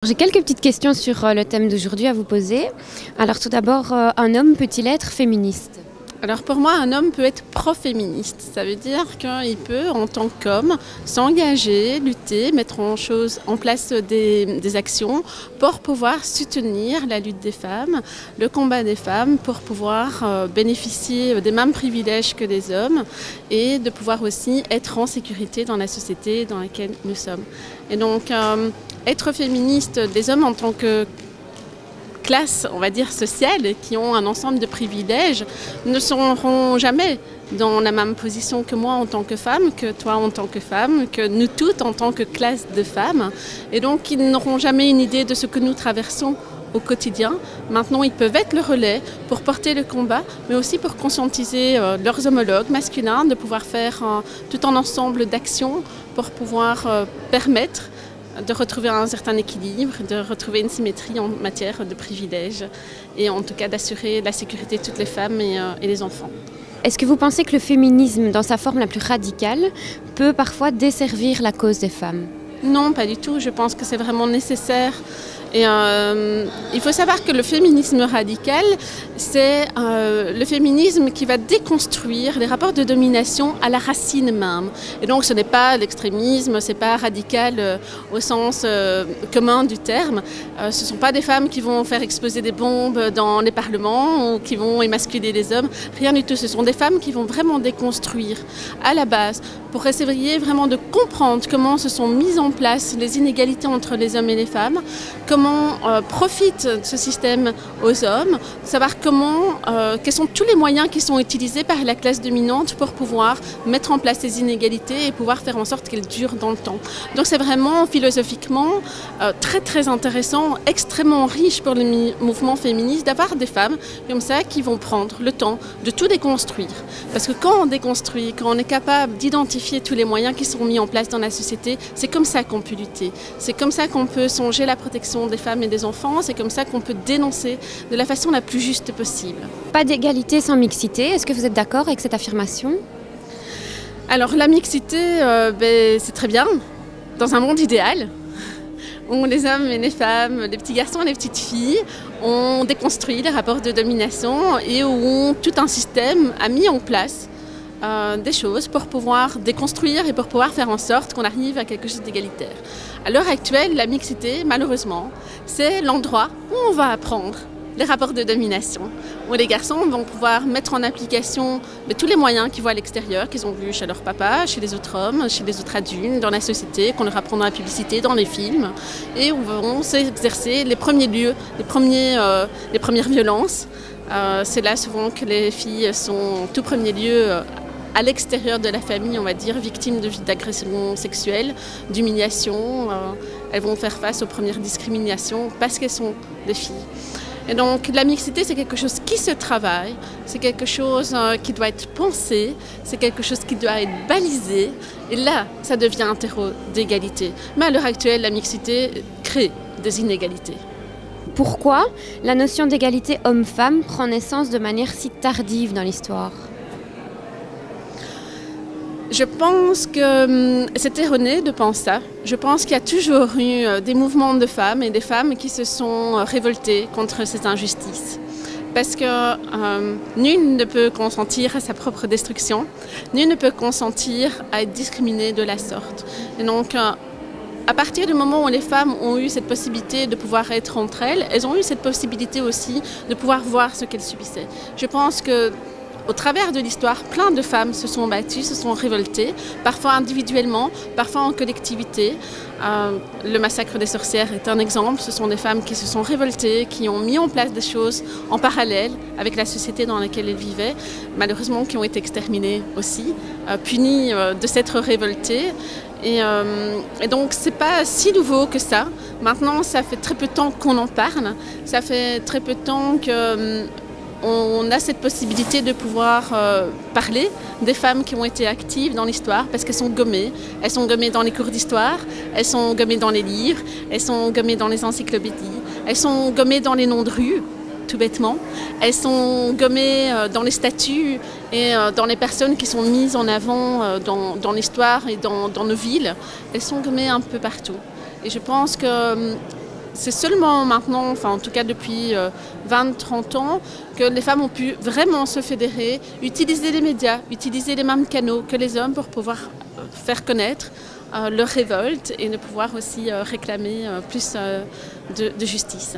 J'ai quelques petites questions sur le thème d'aujourd'hui à vous poser. Alors tout d'abord, un homme peut-il être féministe? Alors pour moi, un homme peut être pro-féministe. Ça veut dire qu'il peut, en tant qu'homme, s'engager, lutter, mettre en place des actions pour pouvoir soutenir la lutte des femmes, le combat des femmes, pour pouvoir bénéficier des mêmes privilèges que les hommes et de pouvoir aussi être en sécurité dans la société dans laquelle nous sommes. Et donc, être féministe, des hommes en tant que classe, on va dire, sociale, qui ont un ensemble de privilèges, ne seront jamais dans la même position que moi en tant que femme, que toi en tant que femme, que nous toutes en tant que classe de femmes. Et donc, ils n'auront jamais une idée de ce que nous traversons au quotidien. Maintenant, ils peuvent être le relais pour porter le combat, mais aussi pour conscientiser leurs homologues masculins, de pouvoir faire tout un ensemble d'actions pour pouvoir permettre de retrouver un certain équilibre, de retrouver une symétrie en matière de privilèges et en tout cas d'assurer la sécurité de toutes les femmes et les enfants. Est-ce que vous pensez que le féminisme, dans sa forme la plus radicale, peut parfois desservir la cause des femmes? Non, pas du tout. Je pense que c'est vraiment nécessaire. Et il faut savoir que le féminisme radical, c'est le féminisme qui va déconstruire les rapports de domination à la racine même. Et donc ce n'est pas l'extrémisme, ce n'est pas radical au sens commun du terme. Ce ne sont pas des femmes qui vont faire exploser des bombes dans les parlements ou qui vont émasculer les hommes. Rien du tout. Ce sont des femmes qui vont vraiment déconstruire à la base pour essayer vraiment de comprendre comment se sont mises en place les inégalités entre les hommes et les femmes, comment profite ce système aux hommes, savoir quels sont tous les moyens qui sont utilisés par la classe dominante pour pouvoir mettre en place ces inégalités et pouvoir faire en sorte qu'elles durent dans le temps. Donc c'est vraiment philosophiquement très très intéressant, extrêmement riche pour le mouvement féministe d'avoir des femmes comme ça qui vont prendre le temps de tout déconstruire. Parce que quand on déconstruit, quand on est capable d'identifier tous les moyens qui sont mis en place dans la société, c'est comme ça qu'on peut lutter. C'est comme ça qu'on peut songer la protection des femmes et des enfants, c'est comme ça qu'on peut dénoncer de la façon la plus juste possible. Pas d'égalité sans mixité, est-ce que vous êtes d'accord avec cette affirmation? Alors la mixité, c'est très bien, dans un monde idéal, où les hommes et les femmes, les petits garçons et les petites filles ont déconstruit les rapports de domination et où tout un système a mis en place des choses pour pouvoir déconstruire et pour pouvoir faire en sorte qu'on arrive à quelque chose d'égalitaire. À l'heure actuelle, la mixité, malheureusement, c'est l'endroit où on va apprendre les rapports de domination, où les garçons vont pouvoir mettre en application tous les moyens qu'ils voient à l'extérieur, qu'ils ont vus chez leur papa, chez les autres hommes, chez les autres adultes, dans la société, qu'on leur apprend dans la publicité, dans les films, et où vont s'exercer les premiers lieux, les premières violences. C'est là souvent que les filles sont en tout premier lieu à l'extérieur de la famille, on va dire, victimes d'agressions sexuelles, d'humiliation. Elles vont faire face aux premières discriminations parce qu'elles sont des filles. Et donc la mixité, c'est quelque chose qui se travaille, c'est quelque chose qui doit être pensé, c'est quelque chose qui doit être balisé. Et là, ça devient un terreau d'égalité. Mais à l'heure actuelle, la mixité crée des inégalités. Pourquoi la notion d'égalité homme-femme prend naissance de manière si tardive dans l'histoire? Je pense que c'est erroné de penser ça. Je pense qu'il y a toujours eu des mouvements de femmes et des femmes qui se sont révoltées contre ces injustices. Parce que nul ne peut consentir à sa propre destruction, nul ne peut consentir à être discriminé de la sorte. Et donc, à partir du moment où les femmes ont eu cette possibilité de pouvoir être entre elles, elles ont eu cette possibilité aussi de pouvoir voir ce qu'elles subissaient. Je pense que au travers de l'histoire, plein de femmes se sont battues, se sont révoltées, parfois individuellement, parfois en collectivité. Le massacre des sorcières est un exemple. Ce sont des femmes qui se sont révoltées, qui ont mis en place des choses en parallèle avec la société dans laquelle elles vivaient, malheureusement qui ont été exterminées aussi, punies de s'être révoltées. Et donc c'est pas si nouveau que ça. Maintenant, ça fait très peu de temps qu'on en parle. Ça fait très peu de temps que on a cette possibilité de pouvoir parler des femmes qui ont été actives dans l'histoire parce qu'elles sont gommées. Elles sont gommées dans les cours d'histoire, elles sont gommées dans les livres, elles sont gommées dans les encyclopédies, elles sont gommées dans les noms de rues, tout bêtement. Elles sont gommées dans les statuts et dans les personnes qui sont mises en avant dans l'histoire et dans nos villes. Elles sont gommées un peu partout. Et je pense que c'est seulement maintenant, enfin en tout cas depuis 20-30 ans, que les femmes ont pu vraiment se fédérer, utiliser les médias, utiliser les mêmes canaux que les hommes pour pouvoir faire connaître leur révolte et de pouvoir aussi réclamer plus de justice.